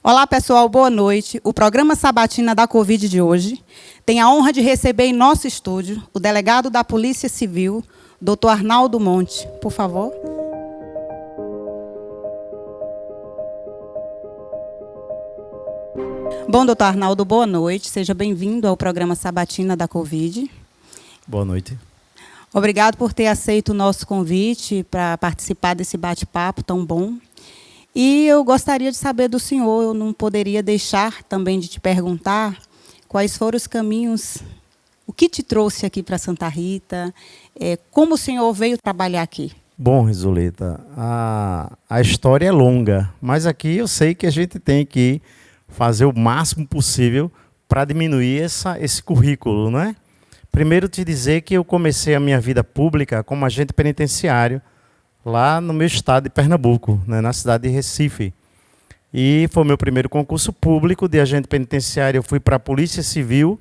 Olá, pessoal, boa noite. O programa Sabatina da Covid de hoje tem a honra de receber em nosso estúdio o delegado da Polícia Civil, Dr. Arnaldo Monte. Por favor. Bom, doutor Arnaldo, boa noite. Seja bem-vindo ao programa Sabatina da Covid. Boa noite. Obrigado por ter aceito o nosso convite para participar desse bate-papo tão bom. E eu gostaria de saber do senhor, eu não poderia deixar também de te perguntar quais foram os caminhos, o que te trouxe aqui para Santa Rita, como o senhor veio trabalhar aqui? Bom, Risoleta, a história é longa, mas aqui eu sei que a gente tem que fazer o máximo possível para diminuir esse currículo, né? Primeiro, te dizer que eu comecei a minha vida pública como agente penitenciário, lá no meu estado de Pernambuco, né, na cidade de Recife. E foi o meu primeiro concurso público de agente penitenciário. Eu fui para a Polícia Civil,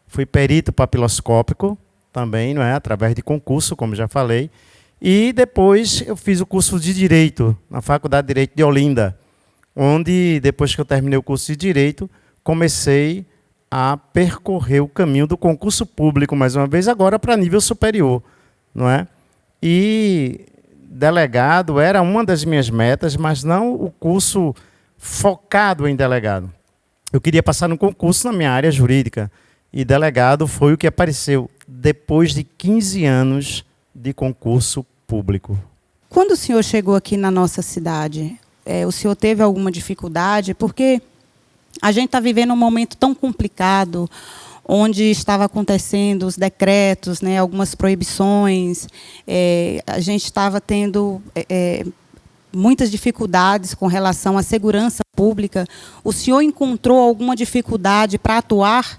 fui perito papiloscópico também, não é, através de concurso, como já falei. E depois eu fiz o curso de Direito, na Faculdade de Direito de Olinda, onde, depois que eu terminei o curso de Direito, comecei a percorrer o caminho do concurso público, mais uma vez, agora para nível superior, não é? E delegado era uma das minhas metas, mas não o curso focado em delegado. Eu queria passar no concurso na minha área jurídica, e delegado foi o que apareceu depois de 15 anos de concurso público. Quando o senhor chegou aqui na nossa cidade, o senhor teve alguma dificuldade? Porque a gente está vivendo um momento tão complicado, onde estava acontecendo os decretos, né, algumas proibições, a gente estava tendo muitas dificuldades com relação à segurança pública. O senhor encontrou alguma dificuldade para atuar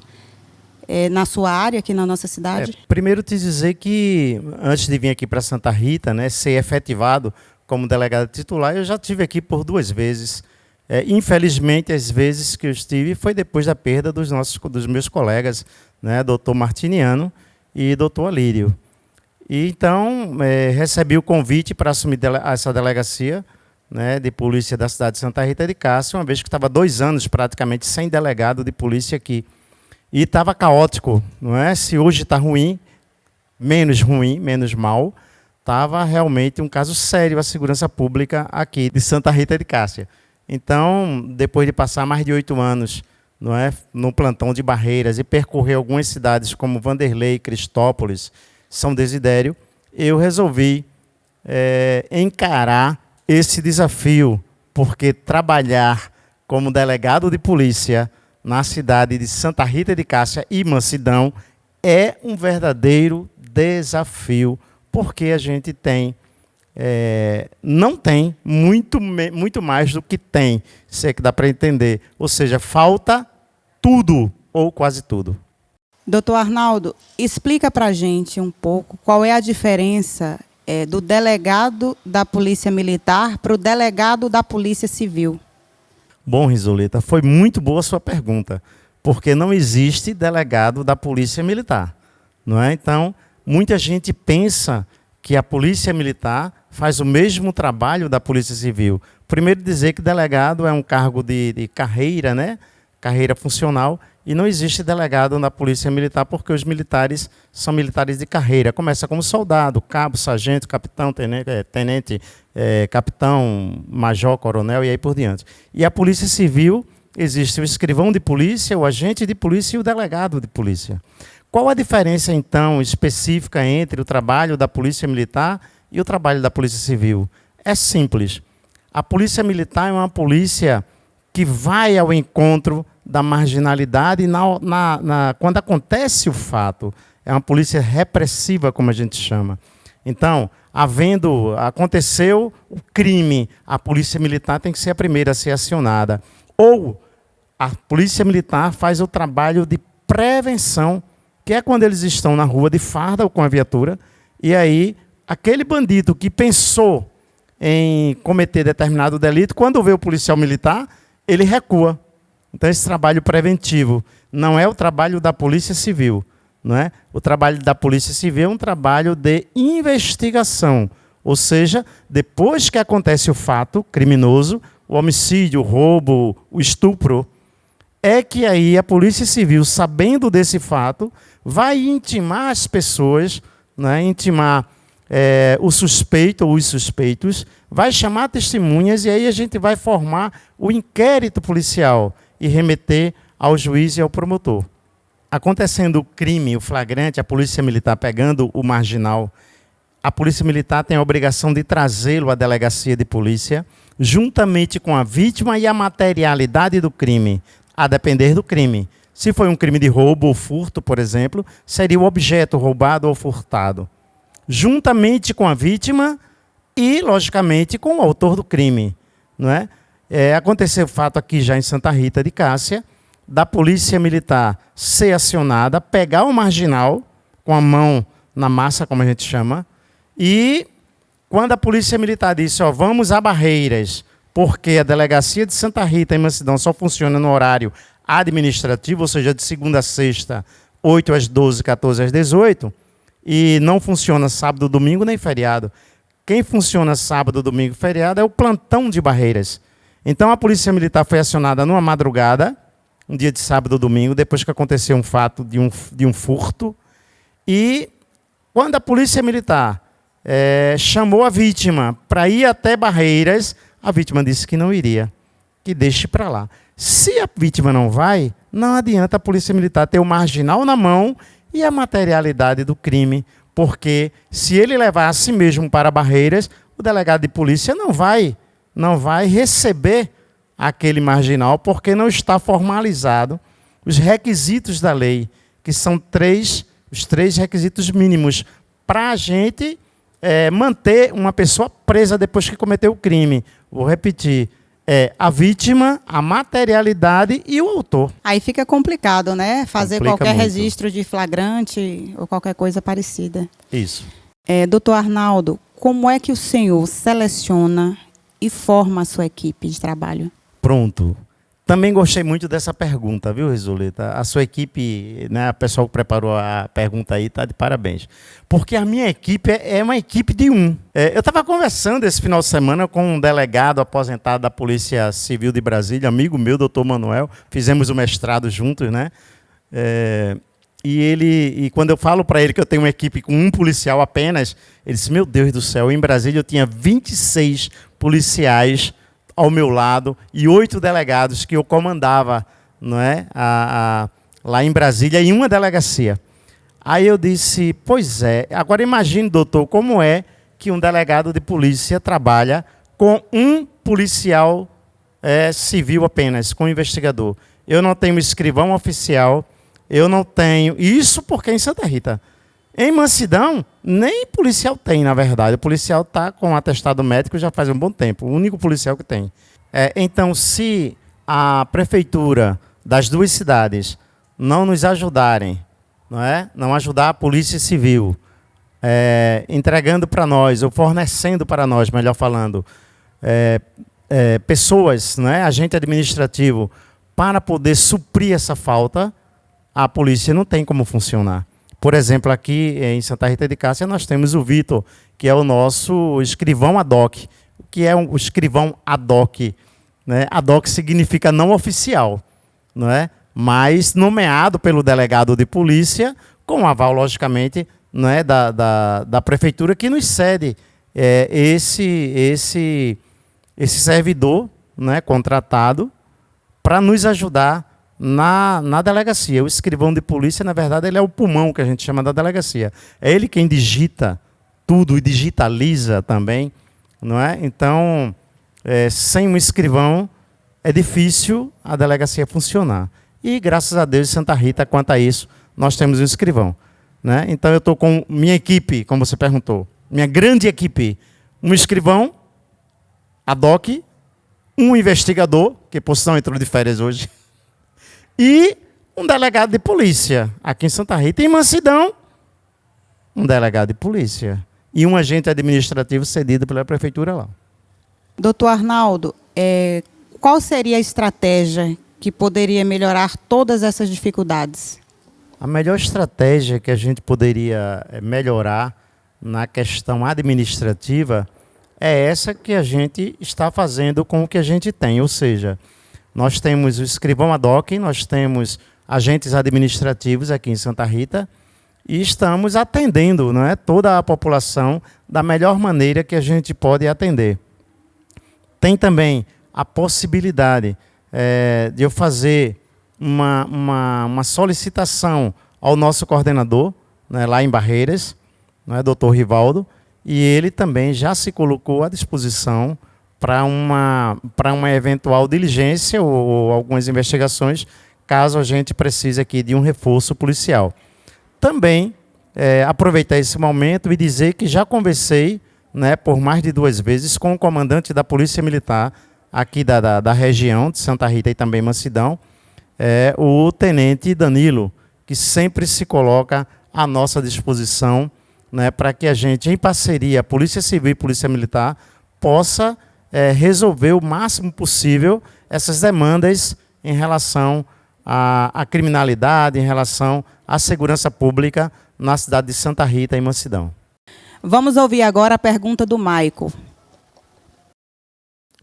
na sua área, aqui na nossa cidade? Primeiro, te dizer que, antes de vir aqui para Santa Rita, né, ser efetivado como delegado titular, eu já estive aqui por 2 vezes. Infelizmente, as vezes que eu estive foi depois da perda dos meus colegas, né, doutor Martiniano e doutor Alírio. E, então, recebi o convite para assumir essa delegacia, né, de polícia da cidade de Santa Rita de Cássia, uma vez que estava 2 anos praticamente sem delegado de polícia aqui. E estava caótico, não é? Se hoje está ruim, menos mal, estava realmente um caso sério a segurança pública aqui de Santa Rita de Cássia. Então, depois de passar mais de 8 anos, não é, no plantão de Barreiras e percorrer algumas cidades como Vanderlei, Cristópolis, São Desidério, eu resolvi encarar esse desafio, porque trabalhar como delegado de polícia na cidade de Santa Rita de Cássia e Mansidão é um verdadeiro desafio, porque a gente não tem muito mais do que tem, se é que dá para entender. Ou seja, falta tudo, ou quase tudo. Doutor Arnaldo, explica para a gente um pouco qual é a diferença do delegado da Polícia Militar para o delegado da Polícia Civil. Bom, Risoleta, foi muito boa a sua pergunta, porque não existe delegado da Polícia Militar, não é? Então, muita gente pensa que a Polícia Militar faz o mesmo trabalho da Polícia Civil. Primeiro, dizer que delegado é um cargo de carreira, né? Carreira funcional, e não existe delegado na Polícia Militar porque os militares são militares de carreira. Começa como soldado, cabo, sargento, capitão, tenente, capitão, major, coronel e aí por diante. E a Polícia Civil, existe o escrivão de polícia, o agente de polícia e o delegado de polícia. Qual a diferença, então, específica entre o trabalho da Polícia Militar e o trabalho da Polícia Civil? É simples. A Polícia Militar é uma polícia que vai ao encontro da marginalidade quando acontece o fato. É uma polícia repressiva, como a gente chama. Então, aconteceu o crime, a Polícia Militar tem que ser a primeira a ser acionada. Ou a Polícia Militar faz o trabalho de prevenção, que é quando eles estão na rua de farda ou com a viatura, e aí aquele bandido que pensou em cometer determinado delito, quando vê o policial militar, ele recua. Então, esse trabalho preventivo não é o trabalho da Polícia Civil, não é? O trabalho da Polícia Civil é um trabalho de investigação, ou seja, depois que acontece o fato criminoso, o homicídio, o roubo, o estupro, é que aí a Polícia Civil, sabendo desse fato, vai intimar as pessoas, né, intimar o suspeito ou os suspeitos, vai chamar testemunhas e aí a gente vai formar o inquérito policial e remeter ao juiz e ao promotor. Acontecendo o crime, o flagrante, a Polícia Militar pegando o marginal, a Polícia Militar tem a obrigação de trazê-lo à delegacia de polícia, juntamente com a vítima e a materialidade do crime, a depender do crime. Se foi um crime de roubo ou furto, por exemplo, seria o objeto roubado ou furtado, juntamente com a vítima e, logicamente, com o autor do crime. Não é? Aconteceu o fato aqui já em Santa Rita de Cássia, da Polícia Militar ser acionada, pegar o marginal, com a mão na massa, como a gente chama, e quando a Polícia Militar disse, vamos a Barreiras, porque a delegacia de Santa Rita, em Mansidão, só funciona no horário administrativo, ou seja, de segunda a sexta, 8 às 12, 14 às 18, e não funciona sábado, domingo, nem feriado. Quem funciona sábado, domingo e feriado é o plantão de Barreiras. Então, a Polícia Militar foi acionada numa madrugada, um dia de sábado ou domingo, depois que aconteceu um fato de um furto, e quando a Polícia Militar chamou a vítima para ir até Barreiras, a vítima disse que não iria, que deixe para lá. Se a vítima não vai, não adianta a Polícia Militar ter o marginal na mão e a materialidade do crime, porque se ele levar a si mesmo para Barreiras, o delegado de polícia não vai receber aquele marginal, porque não está formalizado os requisitos da lei, que são os três requisitos mínimos para a gente manter uma pessoa presa depois que cometeu o crime. Vou repetir. A vítima, a materialidade e o autor. Aí fica complicado, né? Fazer qualquer muito. Registro de flagrante ou qualquer coisa parecida. Isso. Doutor Arnaldo, como é que o senhor seleciona e forma a sua equipe de trabalho? Pronto. Também gostei muito dessa pergunta, viu, Risoleta? A sua equipe, né, a pessoa que preparou a pergunta aí está de parabéns. Porque a minha equipe é uma equipe de um. Eu estava conversando esse final de semana com um delegado aposentado da Polícia Civil de Brasília, amigo meu, doutor Manuel, fizemos o mestrado juntos, né? E quando eu falo para ele que eu tenho uma equipe com um policial apenas, ele disse, meu Deus do céu, em Brasília eu tinha 26 policiais ao meu lado e 8 delegados que eu comandava, não é? Lá em Brasília, em uma delegacia. Aí eu disse, pois é, agora imagine, doutor, como é que um delegado de polícia trabalha com um policial civil apenas, com um investigador. Eu não tenho escrivão oficial, eu não tenho... Isso porque é em Santa Rita. Em Mansidão, nem policial tem, na verdade. O policial está com atestado médico já faz um bom tempo. O único policial que tem. Então, se a prefeitura das duas cidades não nos ajudarem, não ajudar a Polícia Civil, entregando para nós, ou fornecendo para nós, melhor falando, pessoas, agente administrativo, para poder suprir essa falta, a polícia não tem como funcionar. Por exemplo, aqui em Santa Rita de Cássia, nós temos o Vitor, que é o nosso escrivão ad hoc. O que é o escrivão ad hoc? Ad hoc significa não oficial, mas nomeado pelo delegado de polícia, com aval, logicamente, da prefeitura, que nos cede esse servidor contratado para nos ajudar na delegacia. O escrivão de polícia, na verdade, ele é o pulmão que a gente chama da delegacia. É ele quem digita tudo e digitaliza também, não é? Então, sem um escrivão, é difícil a delegacia funcionar. E, graças a Deus, em Santa Rita, quanto a isso, nós temos um escrivão. Então, eu estou com minha equipe, como você perguntou, minha grande equipe, um escrivão, ad hoc, um investigador, que por sinal entrou de férias hoje, e um delegado de polícia, aqui em Santa Rita. Em Mansidão, um delegado de polícia. E um agente administrativo cedido pela prefeitura lá. Doutor Arnaldo, qual seria a estratégia que poderia melhorar todas essas dificuldades? A melhor estratégia que a gente poderia melhorar na questão administrativa é essa que a gente está fazendo com o que a gente tem, ou seja, nós temos o escrivão ad hoc, nós temos agentes administrativos aqui em Santa Rita e estamos atendendo, não é, toda a população da melhor maneira que a gente pode atender. Tem também a possibilidade de eu fazer uma solicitação ao nosso coordenador, né, lá em Barreiras, né, Dr. Rivaldo, e ele também já se colocou à disposição para uma eventual diligência ou algumas investigações, caso a gente precise aqui de um reforço policial. Também aproveitar esse momento e dizer que já conversei, né, por mais de 2 vezes com o comandante da Polícia Militar aqui da região de Santa Rita e também Mansidão, o tenente Danilo, que sempre se coloca à nossa disposição, né, para que a gente, em parceria, Polícia Civil e Polícia Militar, possa resolver o máximo possível essas demandas em relação à criminalidade, em relação à segurança pública na cidade de Santa Rita e Mansidão. Vamos ouvir agora a pergunta do Maico.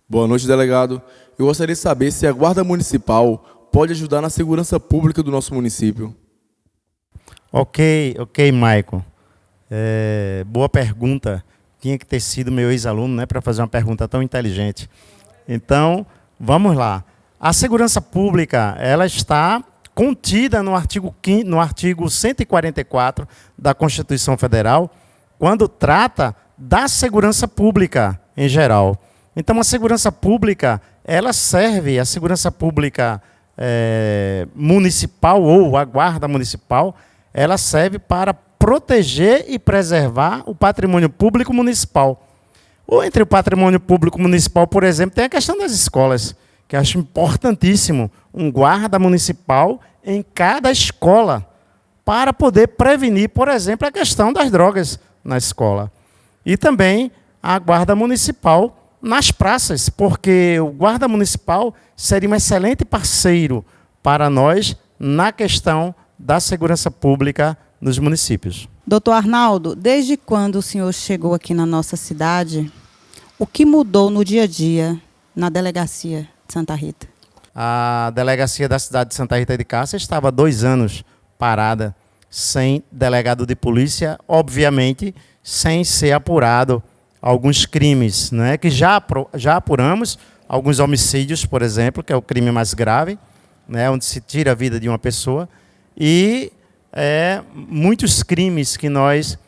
Boa noite, delegado. Eu gostaria de saber se a Guarda Municipal pode ajudar na segurança pública do nosso município. Ok, Maico. Boa pergunta. Tinha que ter sido meu ex-aluno, né, para fazer uma pergunta tão inteligente. Então, vamos lá. A segurança pública, ela está contida no artigo 144 da Constituição Federal, quando trata da segurança pública em geral. Então, a segurança pública, ela serve, a segurança pública municipal ou a guarda municipal, ela serve para proteger e preservar o patrimônio público municipal. Ou entre o patrimônio público municipal, por exemplo, tem a questão das escolas, que eu acho importantíssimo um guarda municipal em cada escola, para poder prevenir, por exemplo, a questão das drogas na escola. E também a guarda municipal nas praças, porque o guarda municipal seria um excelente parceiro para nós na questão da segurança pública nos municípios. Doutor Arnaldo, desde quando o senhor chegou aqui na nossa cidade, o que mudou no dia a dia na delegacia de Santa Rita? A delegacia da cidade de Santa Rita de Cássia estava há 2 anos parada, sem delegado de polícia, obviamente sem ser apurado alguns crimes, né, que já apuramos, alguns homicídios, por exemplo, que é o crime mais grave, né, onde se tira a vida de uma pessoa, e muitos crimes que nós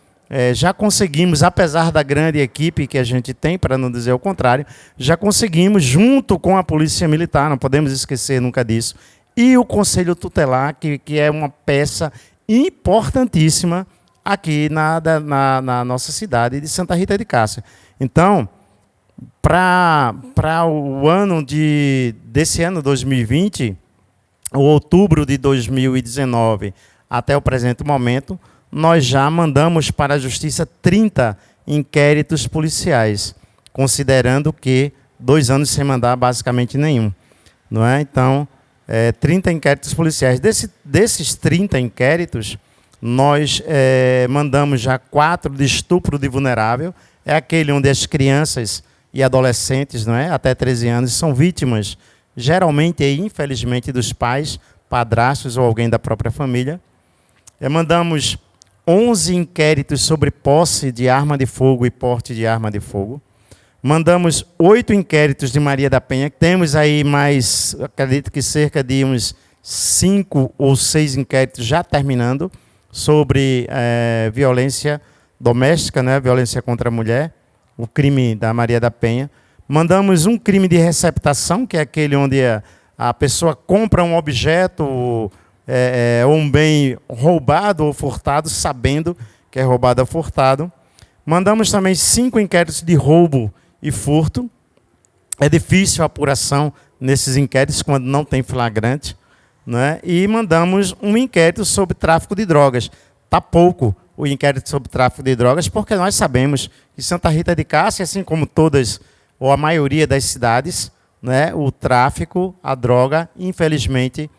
já conseguimos, apesar da grande equipe que a gente tem, para não dizer o contrário, já conseguimos, junto com a Polícia Militar, não podemos esquecer nunca disso, e o Conselho Tutelar, que é uma peça importantíssima aqui na nossa cidade de Santa Rita de Cássia. Então, para o ano desse ano 2020, o outubro de 2019 até o presente momento, nós já mandamos para a Justiça 30 inquéritos policiais, considerando que 2 anos sem mandar basicamente nenhum, não é? Então, 30 inquéritos policiais. Desses 30 inquéritos, nós mandamos já 4 de estupro de vulnerável, é aquele onde as crianças e adolescentes, não é, até 13 anos, são vítimas, geralmente e infelizmente, dos pais, padrastos ou alguém da própria família. Mandamos 11 inquéritos sobre posse de arma de fogo e porte de arma de fogo. Mandamos 8 inquéritos de Maria da Penha. Temos aí mais, acredito que cerca de uns 5 ou 6 inquéritos já terminando sobre violência doméstica, né, violência contra a mulher, o crime da Maria da Penha. Mandamos um crime de receptação, que é aquele onde a pessoa compra um objeto ou um bem roubado ou furtado, sabendo que é roubado ou furtado. Mandamos também 5 inquéritos de roubo e furto. É difícil a apuração nesses inquéritos quando não tem flagrante, né? E mandamos um inquérito sobre tráfico de drogas. Está pouco o inquérito sobre tráfico de drogas, porque nós sabemos que Santa Rita de Cássia, assim como todas ou a maioria das cidades, né, o tráfico, a droga, infelizmente,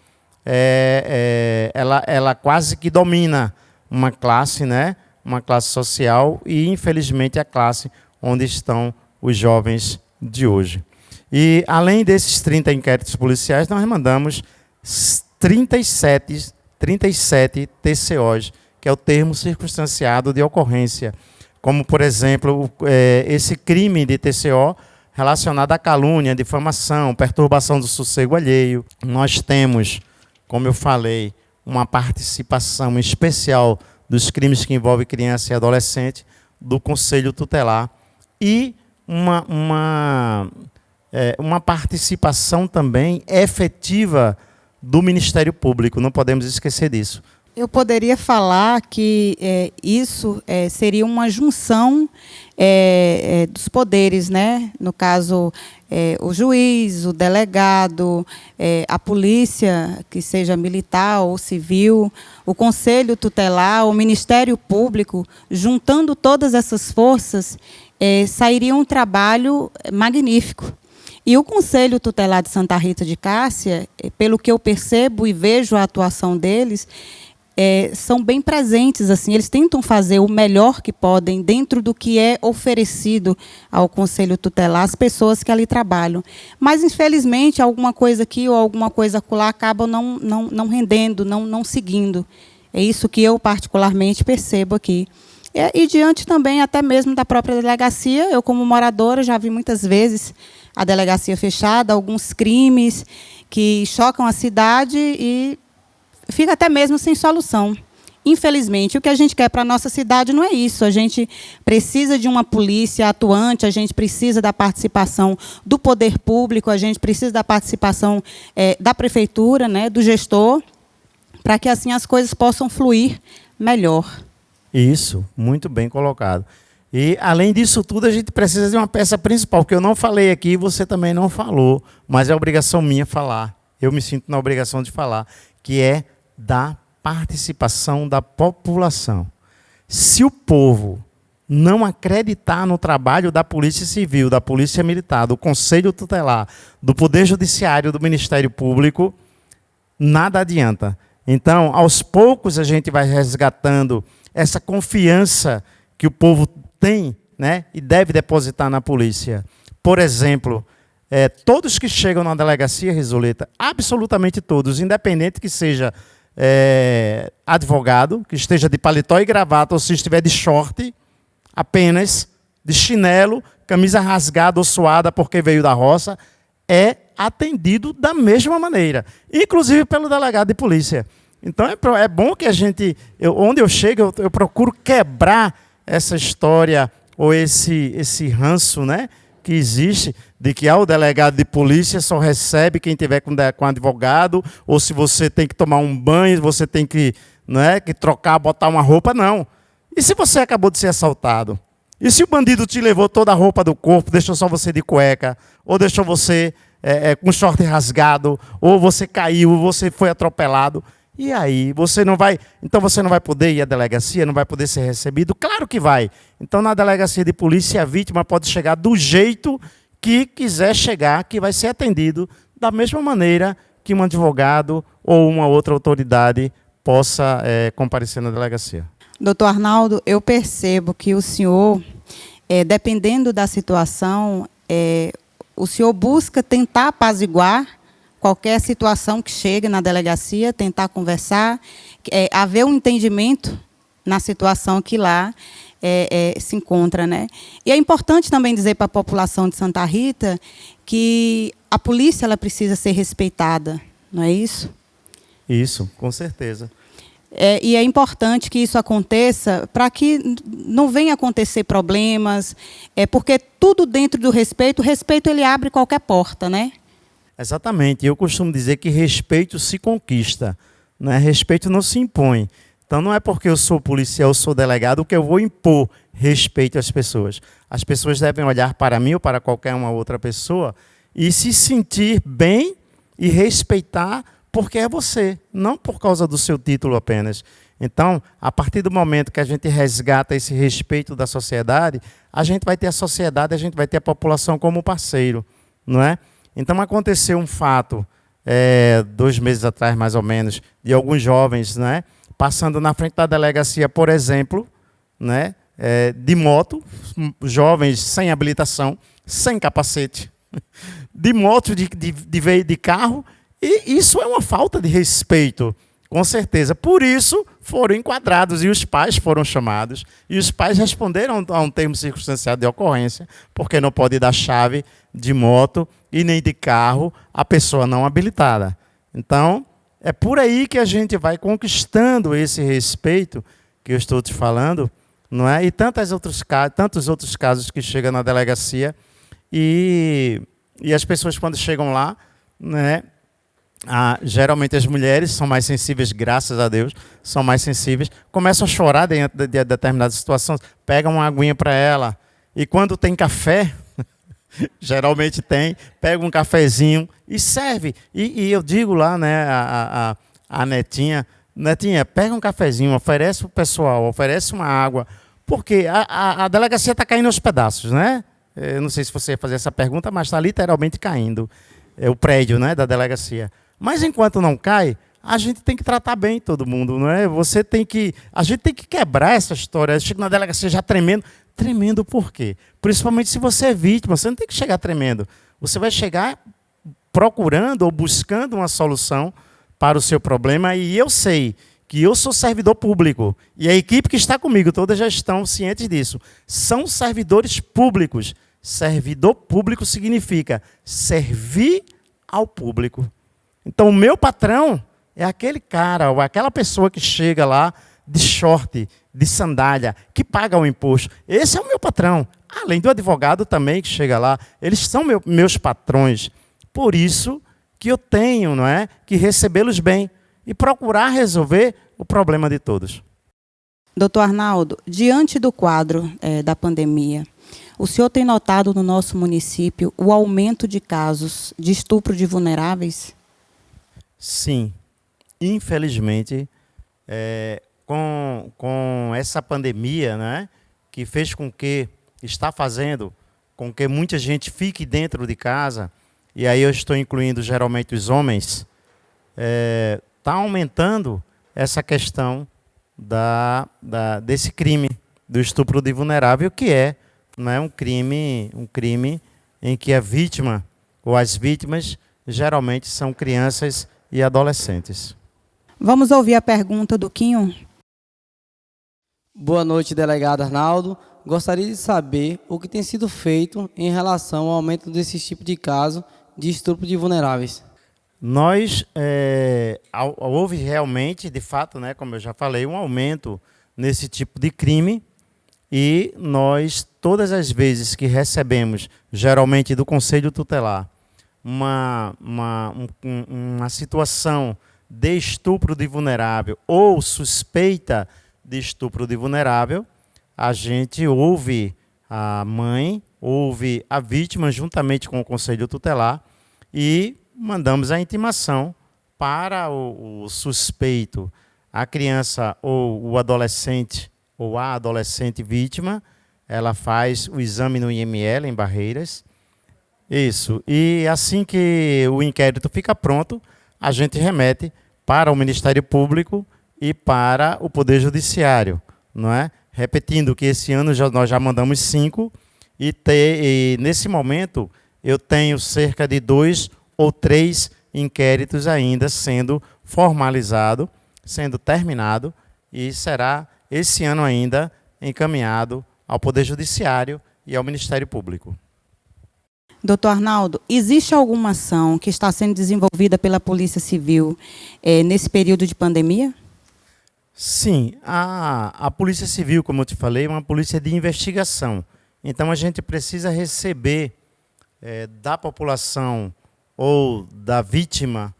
ela quase que domina uma classe, né, uma classe social, e infelizmente a classe onde estão os jovens de hoje. E, além desses 30 inquéritos policiais, nós mandamos 37 TCOs, que é o termo circunstanciado de ocorrência. Como, por exemplo, esse crime de TCO relacionado à calúnia, difamação, perturbação do sossego alheio. Nós temos, como eu falei, uma participação especial dos crimes que envolvem criança e adolescente, do Conselho Tutelar, e uma participação também efetiva do Ministério Público, não podemos esquecer disso. Eu poderia falar que isso seria uma junção dos poderes, né? No caso, o juiz, o delegado, a polícia, que seja militar ou civil, o Conselho Tutelar, o Ministério Público, juntando todas essas forças, sairia um trabalho magnífico. E o Conselho Tutelar de Santa Rita de Cássia, pelo que eu percebo e vejo a atuação deles, são bem presentes, assim, eles tentam fazer o melhor que podem dentro do que é oferecido ao Conselho Tutelar, as pessoas que ali trabalham. Mas, infelizmente, alguma coisa aqui ou alguma coisa acolá acaba não rendendo, não seguindo. É isso que eu, particularmente, percebo aqui. E diante também, até mesmo da própria delegacia, eu, como moradora, já vi muitas vezes a delegacia fechada, alguns crimes que chocam a cidade e fica até mesmo sem solução. Infelizmente, o que a gente quer para a nossa cidade não é isso. A gente precisa de uma polícia atuante, a gente precisa da participação do poder público, a gente precisa da participação da prefeitura, né, do gestor, para que assim as coisas possam fluir melhor. Isso, muito bem colocado. E, além disso tudo, a gente precisa de uma peça principal, que eu não falei aqui e você também não falou, mas é obrigação minha falar. Eu me sinto na obrigação de falar, que é da participação da população. Se o povo não acreditar no trabalho da Polícia Civil, da Polícia Militar, do Conselho Tutelar, do Poder Judiciário, do Ministério Público, nada adianta. Então, aos poucos, a gente vai resgatando essa confiança que o povo tem, né, e deve depositar na polícia. Por exemplo, todos que chegam na delegacia, Risoleta, absolutamente todos, independente que seja advogado, que esteja de paletó e gravata, ou se estiver de short, apenas de chinelo, camisa rasgada ou suada porque veio da roça, é atendido da mesma maneira, inclusive pelo delegado de polícia. Então é bom que a gente, onde eu chego, eu procuro quebrar essa história ou esse ranço, né, que existe de que o delegado de polícia só recebe quem tiver com advogado, ou se você tem que tomar um banho, você tem que, que trocar, botar uma roupa, não. E se você acabou de ser assaltado? E se o bandido te levou toda a roupa do corpo, deixou só você de cueca, ou deixou você com short rasgado, ou você caiu, você foi atropelado? E aí, você não vai poder ir à delegacia, não vai poder ser recebido? Claro que vai. Então, na delegacia de polícia, a vítima pode chegar do jeito que quiser chegar, que vai ser atendido da mesma maneira que um advogado ou uma outra autoridade possa comparecer na delegacia. Doutor Arnaldo, eu percebo que o senhor, dependendo da situação, o senhor busca tentar apaziguar qualquer situação que chegue na delegacia, tentar conversar, haver um entendimento na situação que lá se encontra, né? E é importante também dizer para a população de Santa Rita que a polícia ela precisa ser respeitada, não é isso? Isso, com certeza. E é importante que isso aconteça para que não venha acontecer problemas, porque tudo dentro do respeito, o respeito ele abre qualquer porta, né? Exatamente. Eu costumo dizer que respeito se conquista, né? Respeito não se impõe. Então, não é porque eu sou policial, eu sou delegado, que eu vou impor respeito às pessoas. As pessoas devem olhar para mim ou para qualquer uma outra pessoa e se sentir bem e respeitar porque é você, não por causa do seu título apenas. Então, a partir do momento que a gente resgata esse respeito da sociedade, a gente vai ter a sociedade, a gente vai ter a população como parceiro, não é? Então, aconteceu um fato, 2 meses atrás, mais ou menos, de alguns jovens, né, passando na frente da delegacia, por exemplo, né, de moto, jovens sem habilitação, sem capacete, de moto, de carro, e isso é uma falta de respeito, com certeza. Por isso foram enquadrados e os pais foram chamados, e os pais responderam a um termo circunstanciado de ocorrência, porque não pode dar chave de moto e nem de carro à pessoa não habilitada. Então, é por aí que a gente vai conquistando esse respeito que eu estou te falando, não é? E tantos outros casos que chegam na delegacia e as pessoas, quando chegam lá, né, geralmente as mulheres são mais sensíveis, graças a Deus, são mais sensíveis, começam a chorar dentro de determinadas situações, pegam uma aguinha para ela, e quando tem café, geralmente tem, pega um cafezinho e serve. E eu digo lá, né, a Netinha, pega um cafezinho, oferece para o pessoal, oferece uma água, porque a delegacia está caindo aos pedaços, né? Eu não sei se você ia fazer essa pergunta, mas está literalmente caindo o prédio, né, da delegacia. Mas enquanto não cai, a gente tem que tratar bem todo mundo, não é? A gente tem que quebrar essa história. Eu chego na delegacia já tremendo. Tremendo por quê? Principalmente se você é vítima, você não tem que chegar tremendo. Você vai chegar procurando ou buscando uma solução para o seu problema, e eu sei que eu sou servidor público, e a equipe que está comigo, todas já estão cientes disso. São servidores públicos. Servidor público significa servir ao público. Então, o meu patrão é aquele cara ou aquela pessoa que chega lá de short, de sandália, que paga o imposto. Esse é o meu patrão. Além do advogado também que chega lá. Eles são meus patrões. Por isso que eu tenho, não é, que recebê-los bem e procurar resolver o problema de todos. Doutor Arnaldo, diante do quadro da pandemia, o senhor tem notado no nosso município o aumento de casos de estupro de vulneráveis? Sim. Infelizmente, com essa pandemia, né, que está fazendo com que muita gente fique dentro de casa, e aí eu estou incluindo geralmente os homens, está aumentando essa questão desse crime do estupro de vulnerável, que não é um crime em que a vítima ou as vítimas geralmente são crianças e adolescentes. Vamos ouvir a pergunta do Quinho. Boa noite, delegado Arnaldo. Gostaria de saber o que tem sido feito em relação ao aumento desse tipo de caso de estupro de vulneráveis. Houve realmente, de fato, né, como eu já falei, um aumento nesse tipo de crime, e nós, todas as vezes que recebemos, geralmente do Conselho Tutelar, uma situação de estupro de vulnerável ou suspeita de estupro de vulnerável, a gente ouve a mãe, ouve a vítima juntamente com o Conselho Tutelar e mandamos a intimação para o suspeito, a criança ou o adolescente ou a adolescente vítima. Ela faz o exame no IML em Barreiras. Isso. E assim que o inquérito fica pronto, a gente remete para o Ministério Público e para o Poder Judiciário, não é? Repetindo que esse ano nós já mandamos 5 e nesse momento eu tenho cerca de 2 ou 3 inquéritos ainda sendo formalizado, sendo terminado, e será esse ano ainda encaminhado ao Poder Judiciário e ao Ministério Público. Doutor Arnaldo, existe alguma ação que está sendo desenvolvida pela Polícia Civil nesse período de pandemia? Sim, a Polícia Civil, como eu te falei, é uma polícia de investigação. Então, a gente precisa receber da população ou da vítima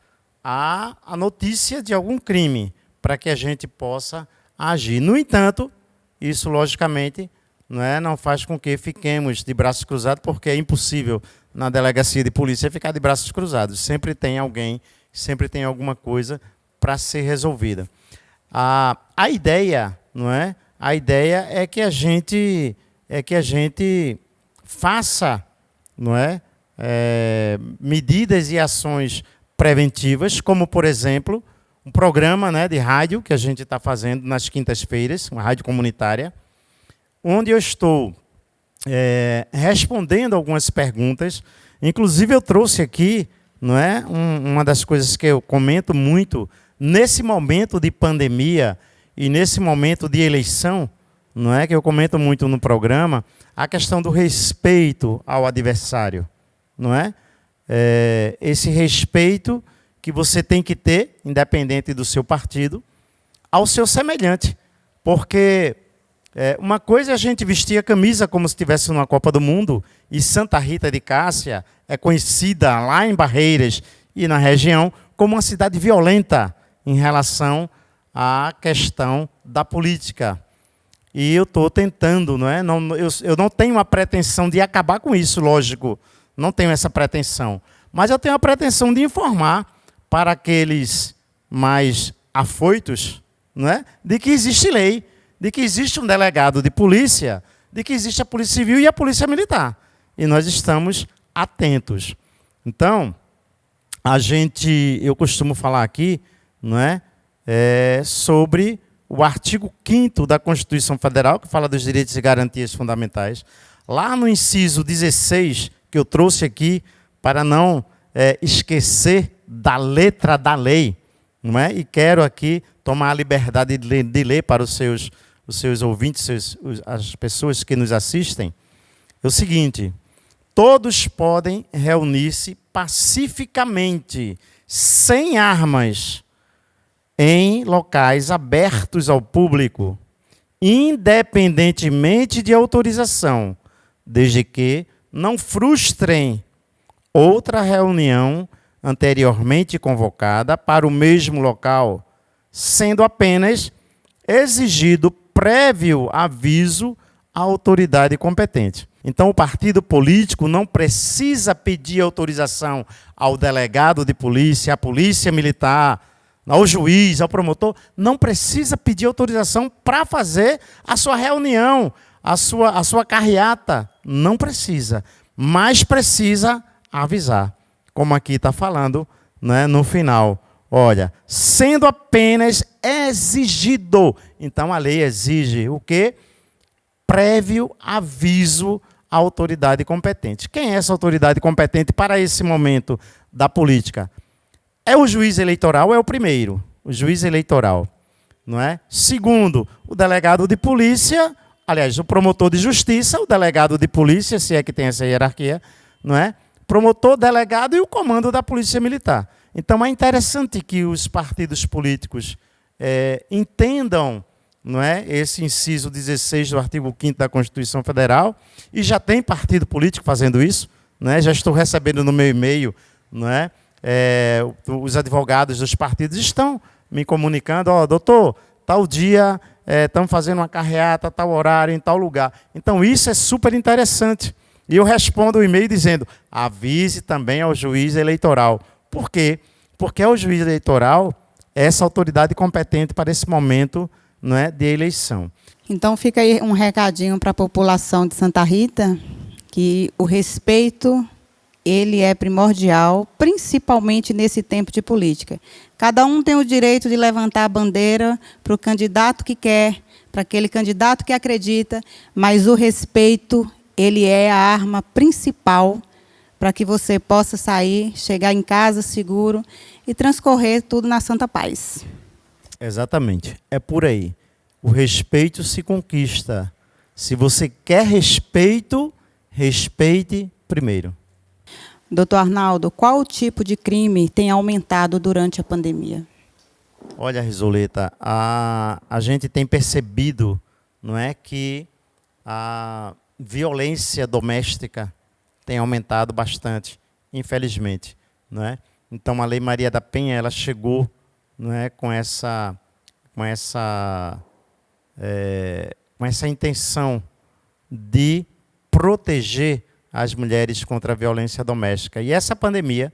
a notícia de algum crime, para que a gente possa agir. No entanto, isso, logicamente, não faz com que fiquemos de braços cruzados, porque é impossível na delegacia de polícia ficar de braços cruzados. Sempre tem alguém, sempre tem alguma coisa para ser resolvida. A ideia, A ideia é que a gente faça, medidas e ações preventivas, como, por exemplo, um programa, de rádio que a gente está fazendo nas quintas-feiras, uma rádio comunitária, onde eu estou respondendo algumas perguntas. Inclusive, eu trouxe aqui, não é, uma das coisas que eu comento muito, nesse momento de pandemia e nesse momento de eleição, não é, que eu comento muito no programa, a questão do respeito ao adversário, não é? Esse respeito que você tem que ter, independente do seu partido, ao seu semelhante. Porque uma coisa é a gente vestir a camisa como se estivesse numa Copa do Mundo, e Santa Rita de Cássia é conhecida lá em Barreiras e na região como uma cidade violenta em relação à questão da política. E eu estou tentando, não é? Eu não tenho a pretensão de acabar com isso, lógico, não tenho essa pretensão. Mas eu tenho a pretensão de informar para aqueles mais afoitos, não é? De que existe lei, de que existe um delegado de polícia, de que existe a Polícia Civil e a Polícia Militar. E nós estamos atentos. Então, eu costumo falar aqui, não é? Sobre o artigo 5º da Constituição Federal, que fala dos direitos e garantias fundamentais. Lá no inciso 16, que eu trouxe aqui, para não esquecer da letra da lei, não é? E quero aqui tomar a liberdade de ler para os seus ouvintes, as pessoas que nos assistem, é o seguinte: todos podem reunir-se pacificamente, sem armas, em locais abertos ao público, independentemente de autorização, desde que não frustrem outra reunião anteriormente convocada para o mesmo local, sendo apenas exigido prévio aviso à autoridade competente. Então, o partido político não precisa pedir autorização ao delegado de polícia, à polícia militar, ao juiz, ao promotor, não precisa pedir autorização para fazer a sua reunião, a sua carreata. Não precisa, mas precisa avisar. Como aqui está falando, né, no final. Olha, sendo apenas exigido. Então, a lei exige o quê? Prévio aviso à autoridade competente. Quem é essa autoridade competente para esse momento da política? É o juiz eleitoral, é o primeiro, o juiz eleitoral, não é? Segundo, o delegado de polícia, aliás, o promotor de justiça, o delegado de polícia, se é que tem essa hierarquia, não é? Promotor, delegado e o comando da Polícia Militar. Então, é interessante que os partidos políticos entendam, não é, esse inciso 16 do artigo 5º da Constituição Federal, e já tem partido político fazendo isso, não é? Já estou recebendo no meu e-mail, não é? Os advogados dos partidos estão me comunicando, doutor, tal dia estamos fazendo uma carreata, tal horário, em tal lugar. Então, isso é super interessante. E eu respondo o e-mail dizendo, avise também ao juiz eleitoral. Por quê? Porque é o juiz eleitoral essa autoridade competente para esse momento, não é, de eleição. Então, fica aí um recadinho para a população de Santa Rita, que o respeito ele é primordial, principalmente nesse tempo de política. Cada um tem o direito de levantar a bandeira para o candidato que quer, para aquele candidato que acredita, mas o respeito, ele é a arma principal para que você possa sair, chegar em casa seguro e transcorrer tudo na santa paz. Exatamente, é por aí. O respeito se conquista. Se você quer respeito, respeite primeiro. Doutor Arnaldo, qual o tipo de crime tem aumentado durante a pandemia? Olha, Risoleta, a gente tem percebido, não é, que a violência doméstica tem aumentado bastante, infelizmente, não é? Então, a Lei Maria da Penha, ela chegou, não é, com essa intenção de proteger as mulheres contra a violência doméstica. E essa pandemia,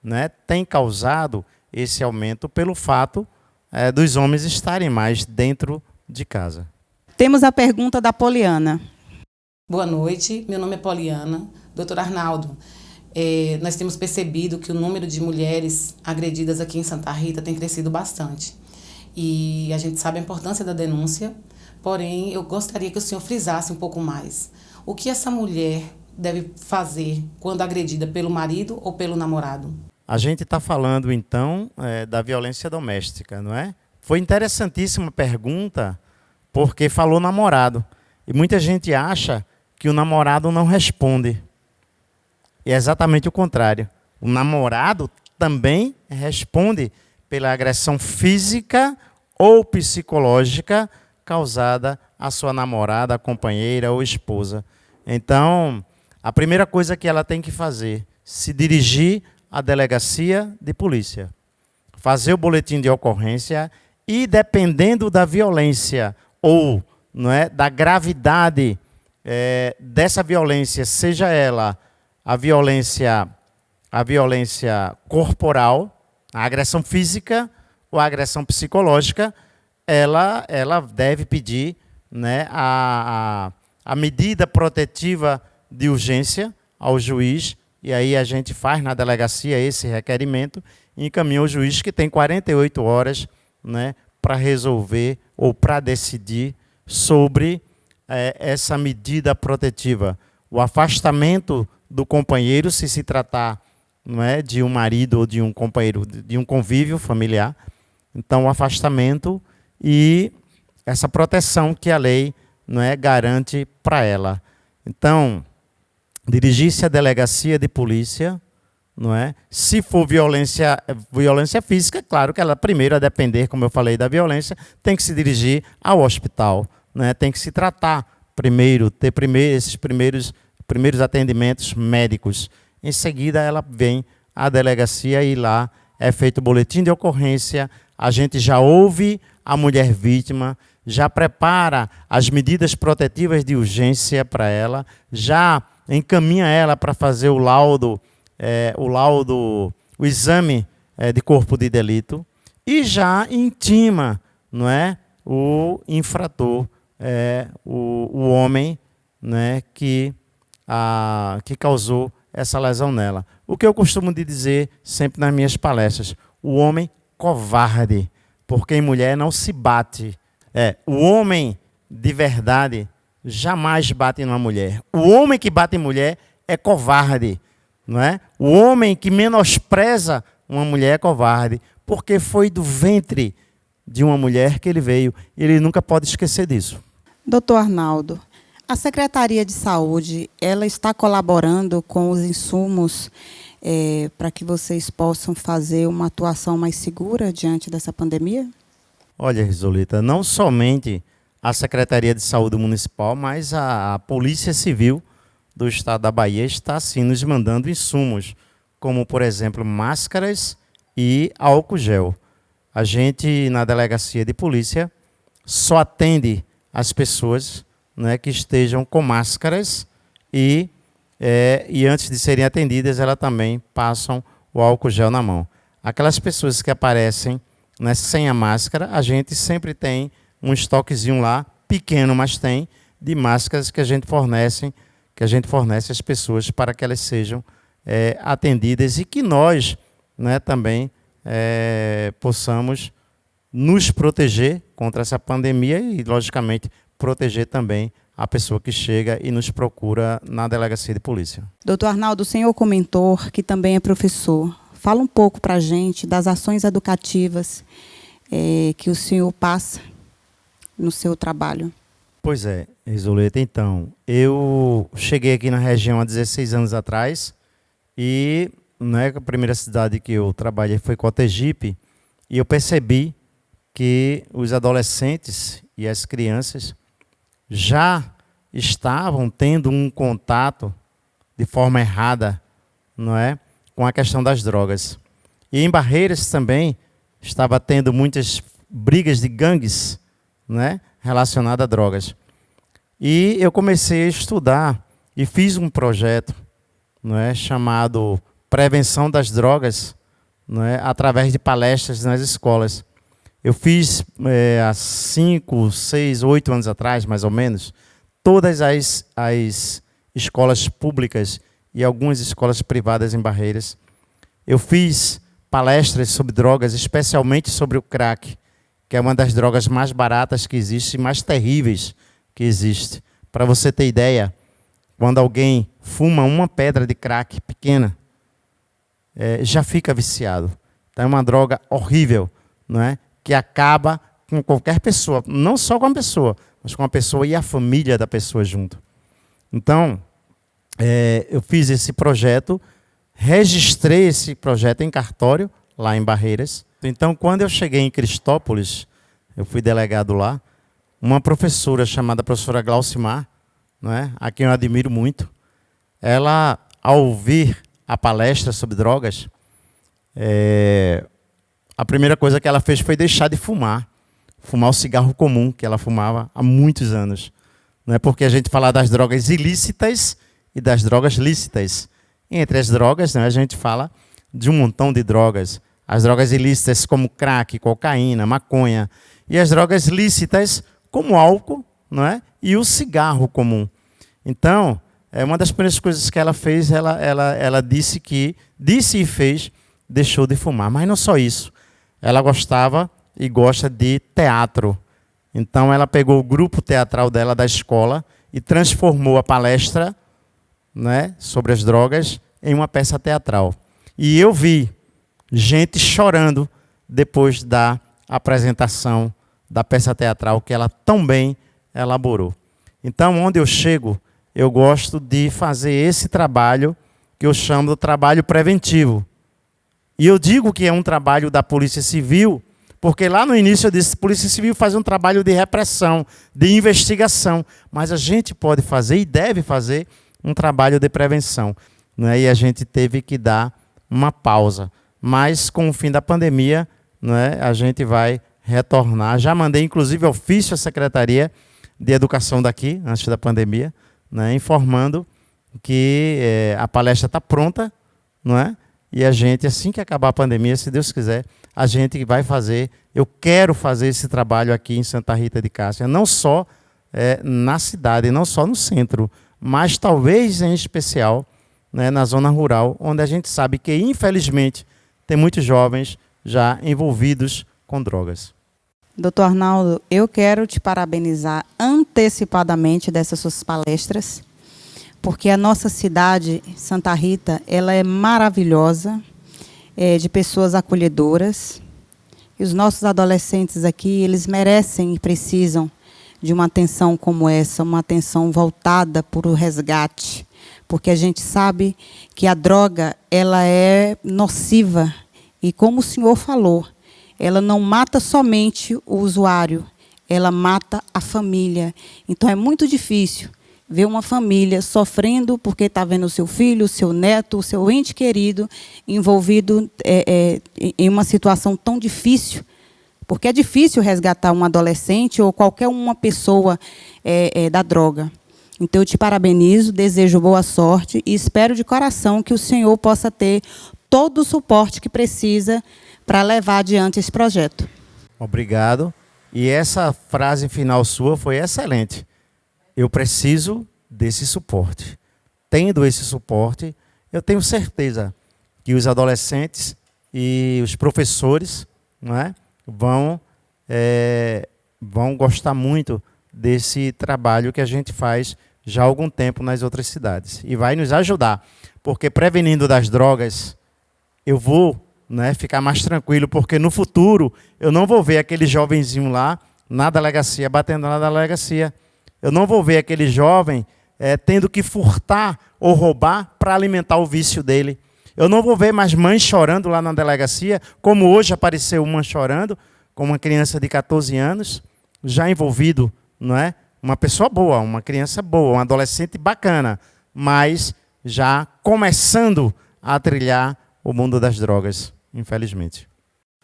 né, tem causado esse aumento pelo fato dos homens estarem mais dentro de casa. Temos a pergunta da Poliana. Boa noite, meu nome é Poliana. Doutor Arnaldo, nós temos percebido que o número de mulheres agredidas aqui em Santa Rita tem crescido bastante. E a gente sabe a importância da denúncia, porém eu gostaria que o senhor frisasse um pouco mais. O que essa mulher deve fazer quando agredida pelo marido ou pelo namorado? A gente está falando, então, da violência doméstica, não é? Foi interessantíssima a pergunta, porque falou namorado. E muita gente acha que o namorado não responde. E é exatamente o contrário. O namorado também responde pela agressão física ou psicológica causada à sua namorada, companheira ou esposa. Então, a primeira coisa que ela tem que fazer, se dirigir à delegacia de polícia, fazer o boletim de ocorrência e, dependendo da violência ou da gravidade dessa violência, seja ela a violência corporal, a agressão física ou a agressão psicológica, ela deve pedir a medida protetiva de urgência ao juiz, e aí a gente faz na delegacia esse requerimento e encaminha ao juiz, que tem 48 horas para resolver ou para decidir sobre essa medida protetiva. O afastamento do companheiro, se tratar de um marido ou de um companheiro, de um convívio familiar. Então, o afastamento e essa proteção que a lei garante para ela. Então, dirigir-se à delegacia de polícia, se for violência física, claro que ela primeiro, a depender, como eu falei, da violência, tem que se dirigir ao hospital, tem que se tratar primeiro, ter esses primeiros atendimentos médicos. Em seguida, ela vem à delegacia e lá é feito o boletim de ocorrência, a gente já ouve a mulher vítima, já prepara as medidas protetivas de urgência para ela, já encaminha ela para fazer o exame de corpo de delito e já intima o infrator, o homem que causou essa lesão nela. O que eu costumo dizer sempre nas minhas palestras, o homem covarde, porque em mulher não se bate. O homem de verdade jamais bate numa mulher. O homem que bate em mulher é covarde. O homem que menospreza uma mulher é covarde, porque foi do ventre de uma mulher que ele veio. E ele nunca pode esquecer disso. Doutor Arnaldo, a Secretaria de Saúde, ela está colaborando com os insumos para que vocês possam fazer uma atuação mais segura diante dessa pandemia? Olha, Risolita, não somente a Secretaria de Saúde Municipal, mas a Polícia Civil do Estado da Bahia está, sim, nos mandando insumos, como, por exemplo, máscaras e álcool gel. A gente, na Delegacia de Polícia, só atende as pessoas que estejam com máscaras e antes de serem atendidas, elas também passam o álcool gel na mão. Aquelas pessoas que aparecem sem a máscara, a gente sempre tem um estoquezinho lá, pequeno, mas tem, de máscaras que a gente fornece às pessoas para que elas sejam atendidas e que nós também possamos nos proteger contra essa pandemia e, logicamente, proteger também a pessoa que chega e nos procura na delegacia de polícia. Doutor Arnaldo, o senhor comentou que também é professor. Fala um pouco para a gente das ações educativas que o senhor passa no seu trabalho. Pois é, Risoleta. Então, eu cheguei aqui na região há 16 anos atrás e a primeira cidade que eu trabalhei foi Cotegipe e eu percebi que os adolescentes e as crianças já estavam tendo um contato de forma errada, com a questão das drogas. E em Barreiras também estava tendo muitas brigas de gangues, relacionadas a drogas. E eu comecei a estudar e fiz um projeto, chamado Prevenção das Drogas, através de palestras nas escolas. Eu fiz há 5, 6, 8 anos atrás, mais ou menos, todas as escolas públicas e algumas escolas privadas em Barreiras. Eu fiz palestras sobre drogas, especialmente sobre o crack, que é uma das drogas mais baratas que existe e mais terríveis que existe. Para você ter ideia, quando alguém fuma uma pedra de crack pequena, já fica viciado. Então é uma droga horrível, não é? Que acaba com qualquer pessoa, não só com a pessoa, mas com a pessoa e a família da pessoa junto. Então, eu fiz esse projeto, registrei esse projeto em cartório, lá em Barreiras. Então, quando eu cheguei em Cristópolis, eu fui delegado lá, uma professora chamada professora Glaucimar, não é? A quem eu admiro muito, ela, ao ouvir a palestra sobre drogas, a primeira coisa que ela fez foi deixar de fumar o cigarro comum que ela fumava há muitos anos. Não é porque a gente fala das drogas ilícitas e das drogas lícitas. Entre as drogas, né, a gente fala de um montão de drogas. As drogas ilícitas como crack, cocaína, maconha. E as drogas lícitas como álcool, não é? E o cigarro comum. Então, uma das primeiras coisas que ela fez, ela disse e fez, deixou de fumar. Mas não só isso. Ela gostava e gosta de teatro. Então, ela pegou o grupo teatral dela da escola e transformou a palestra, né, sobre as drogas em uma peça teatral. E eu vi gente chorando depois da apresentação da peça teatral que ela tão bem elaborou. Então, onde eu chego, eu gosto de fazer esse trabalho que eu chamo de trabalho preventivo. E eu digo que é um trabalho da Polícia Civil, porque lá no início eu disse que a Polícia Civil faz um trabalho de repressão, de investigação, mas a gente pode fazer e deve fazer um trabalho de prevenção. Né? E a gente teve que dar uma pausa. Mas com o fim da pandemia, né, a gente vai retornar. Já mandei, inclusive, ofício à Secretaria de Educação daqui, antes da pandemia, né, informando que a palestra está pronta, não é? E a gente, assim que acabar a pandemia, se Deus quiser, a gente vai fazer, eu quero fazer esse trabalho aqui em Santa Rita de Cássia, não só na cidade, não só no centro, mas talvez em especial, né, na zona rural, onde a gente sabe que, infelizmente, tem muitos jovens já envolvidos com drogas. Doutor Arnaldo, eu quero te parabenizar antecipadamente dessas suas palestras, porque a nossa cidade, Santa Rita, ela é maravilhosa, de pessoas acolhedoras. E os nossos adolescentes aqui, eles merecem e precisam de uma atenção como essa, uma atenção voltada para o resgate, porque a gente sabe que a droga ela é nociva e, como o senhor falou, ela não mata somente o usuário, ela mata a família. Então é muito difícil ver uma família sofrendo porque está vendo o seu filho, o seu neto, o seu ente querido envolvido em uma situação tão difícil, porque é difícil resgatar um adolescente ou qualquer uma pessoa da droga. Então, eu te parabenizo, desejo boa sorte e espero de coração que o senhor possa ter todo o suporte que precisa para levar adiante esse projeto. Obrigado. E essa frase final sua foi excelente. Eu preciso desse suporte. Tendo esse suporte, eu tenho certeza que os adolescentes e os professores, não é, vão gostar muito desse trabalho que a gente faz já há algum tempo nas outras cidades. E vai nos ajudar, porque prevenindo das drogas, eu vou, né, ficar mais tranquilo, porque no futuro eu não vou ver aquele jovenzinho lá na delegacia, batendo na delegacia. Eu não vou ver aquele jovem tendo que furtar ou roubar para alimentar o vício dele. Eu não vou ver mais mães chorando lá na delegacia, como hoje apareceu uma chorando, com uma criança de 14 anos, já envolvido, não é? Uma pessoa boa, uma criança boa, um adolescente bacana, mas já começando a trilhar o mundo das drogas, infelizmente.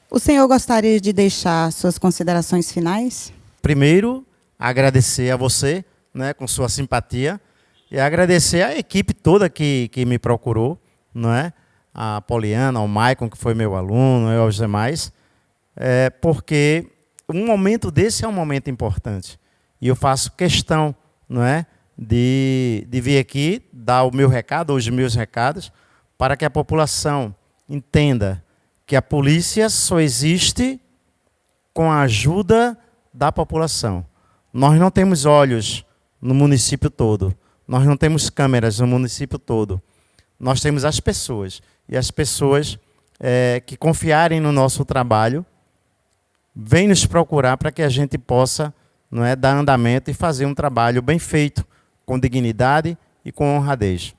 O senhor gostaria de deixar suas considerações finais? Primeiro, agradecer a você, né, com sua simpatia, e agradecer a equipe toda que me procurou, não é? A Poliana, ao Maicon, que foi meu aluno, e aos demais, porque um momento desse é um momento importante. E eu faço questão, não é, de vir aqui, dar o meu recado, os meus recados, para que a população entenda que a polícia só existe com a ajuda da população. Nós não temos olhos no município todo. Nós não temos câmeras no município todo. Nós temos as pessoas. E as pessoas que confiarem no nosso trabalho vêm nos procurar para que a gente possa, não é, dar andamento e fazer um trabalho bem feito, com dignidade e com honradez.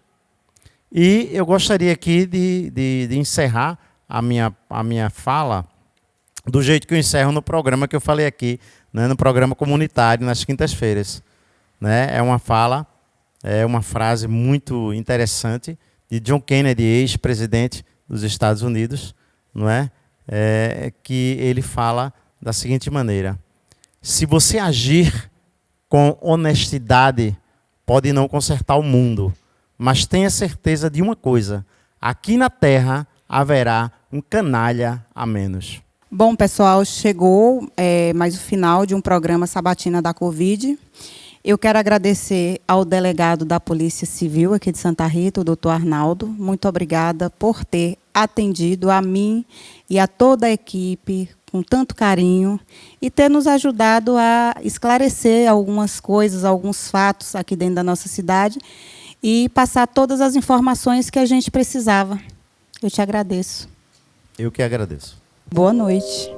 E eu gostaria aqui de encerrar a minha fala do jeito que eu encerro no programa que eu falei aqui, né, no programa comunitário, nas quintas-feiras. Né? É uma frase muito interessante de John Kennedy, ex-presidente dos Estados Unidos, não é? Que ele fala da seguinte maneira: se você agir com honestidade, pode não consertar o mundo, mas tenha certeza de uma coisa: aqui na Terra haverá um canalha a menos. Bom, pessoal, chegou mais o final de um programa Sabatina da Covid. Eu quero agradecer ao delegado da Polícia Civil aqui de Santa Rita, o doutor Arnaldo. Muito obrigada por ter atendido a mim e a toda a equipe com tanto carinho e ter nos ajudado a esclarecer algumas coisas, alguns fatos aqui dentro da nossa cidade e passar todas as informações que a gente precisava. Eu te agradeço. Eu que agradeço. Boa noite.